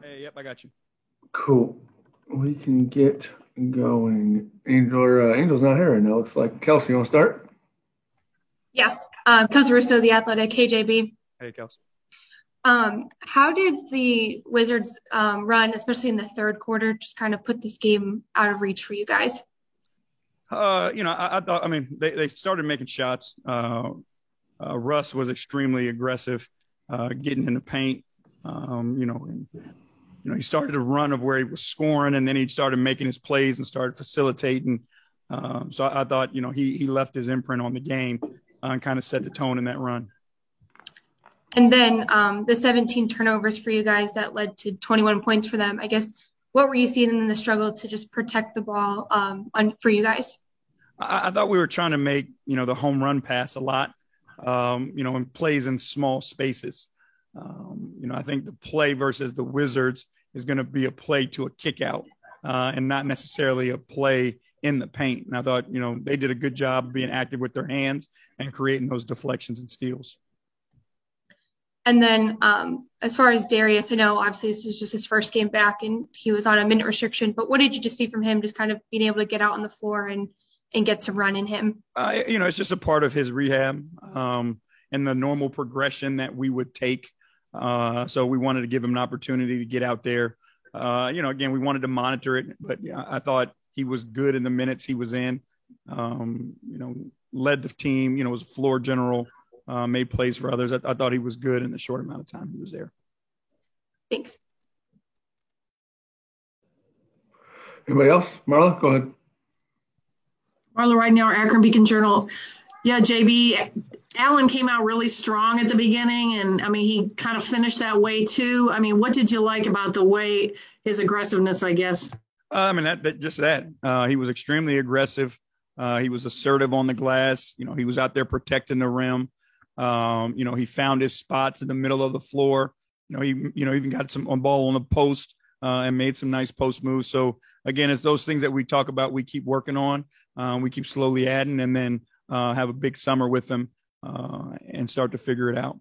Hey, yep, I got you. Cool. We can get going. Angel's not here right now. Looks like Kelsey, you want to start? Yeah. Kelsey Russo, The Athletic, KJB. Hey, Kelsey. How did the Wizards run, especially in the third quarter, just kind of put this game out of reach for you guys? I thought, I mean, they started making shots. Russ was extremely aggressive, getting in the paint. He started a run of where he was scoring, and then he started making his plays and started facilitating. So I thought, he left his imprint on the game and kind of set the tone in that run. And then the 17 turnovers for you guys that led to 21 points for them. I guess what were you seeing in the struggle to just protect the ball for you guys? I thought we were trying to make, the home run pass a lot, and plays in small spaces. I think the play versus the Wizards is going to be a play to a kick out and not necessarily a play in the paint. And I thought, they did a good job being active with their hands and creating those deflections and steals. And then as far as Darius, I know obviously this is just his first game back and he was on a minute restriction, but what did you just see from him just kind of being able to get out on the floor and get some run in him? It's just a part of his rehab and the normal progression that we would take. So we wanted to give him an opportunity to get out there. Again, we wanted to monitor it, but I thought he was good in the minutes he was in. Led the team, was a floor general, made plays for others. I thought he was good in the short amount of time he was there. Thanks. Anybody else? Marla, go ahead. Marla Ridenour, Akron Beacon Journal. Yeah, JB, Allen came out really strong at the beginning, and I mean, he kind of finished that way too. I mean, what did you like about the way his aggressiveness, I guess? That he was extremely aggressive. He was assertive on the glass. He was out there protecting the rim. He found his spots in the middle of the floor. He even got some on ball on the post and made some nice post moves. So again, it's those things that we talk about. We keep working on. We keep slowly adding, and then have a big summer with them and start to figure it out.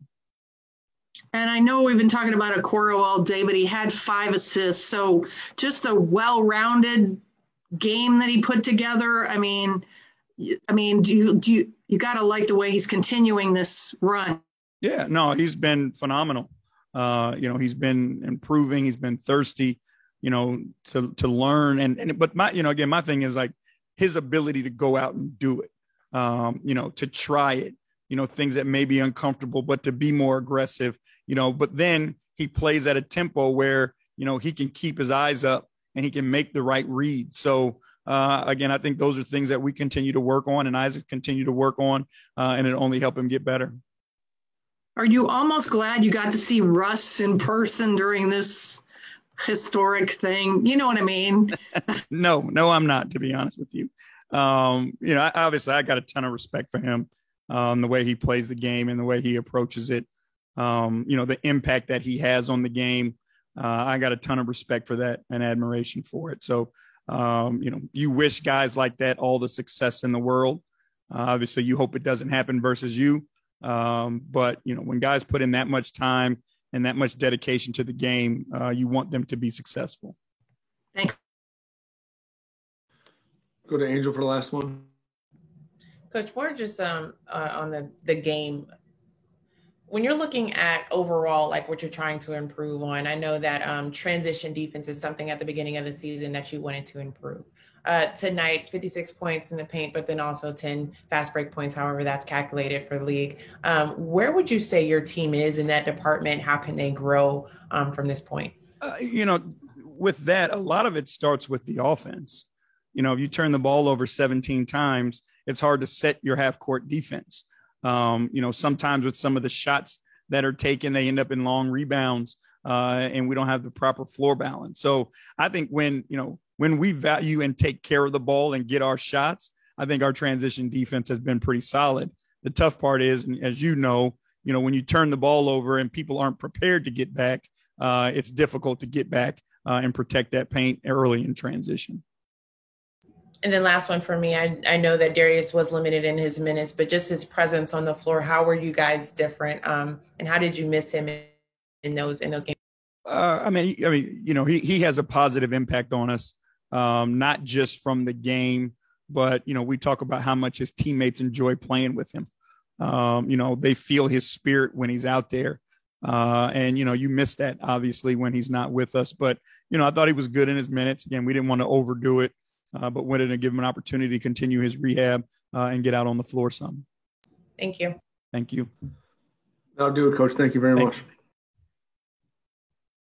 And I know we've been talking about Okoro all day, but he had 5 assists. So just a well-rounded game that he put together. Do you got to like the way he's continuing this run? Yeah, no, he's been phenomenal. He's been improving. He's been thirsty, to learn. But my thing is like his ability to go out and do it, to try it, things that may be uncomfortable, but to be more aggressive, but then he plays at a tempo where, he can keep his eyes up and he can make the right read. So, again, I think those are things that we continue to work on and Isaac continue to work on, and it only help him get better. Are you almost glad you got to see Russ in person during this historic thing? You know what I mean? No, I'm not, to be honest with you. Obviously I got a ton of respect for him, the way he plays the game and the way he approaches it. The impact that he has on the game. I got a ton of respect for that and admiration for it. So, you wish guys like that all the success in the world. Obviously, you hope it doesn't happen versus you. But, when guys put in that much time and that much dedication to the game, you want them to be successful. Thanks. Go to Angel for the last one. Coach, more just on the game. When you're looking at overall, like what you're trying to improve on, I know that transition defense is something at the beginning of the season that you wanted to improve. Tonight, 56 points in the paint, but then also 10 fast break points, however that's calculated for the league. Where would you say your team is in that department? How can they grow from this point? With that, a lot of it starts with the offense. If you turn the ball over 17 times, it's hard to set your half court defense. Sometimes with some of the shots that are taken, they end up in long rebounds, and we don't have the proper floor balance. So I think when we value and take care of the ball and get our shots, I think our transition defense has been pretty solid. The tough part is, as when you turn the ball over and people aren't prepared to get back, it's difficult to get back and protect that paint early in transition. And then last one for me, I know that Darius was limited in his minutes, but just his presence on the floor, how were you guys different? And how did you miss him in those games? He has a positive impact on us, not just from the game, but, we talk about how much his teammates enjoy playing with him. They feel his spirit when he's out there. And you miss that obviously when he's not with us, but, I thought he was good in his minutes. Again, we didn't want to overdo it, but wanted to give him an opportunity to continue his rehab and get out on the floor some. Thank you. Thank you. That'll do it, Coach. Thank you very much.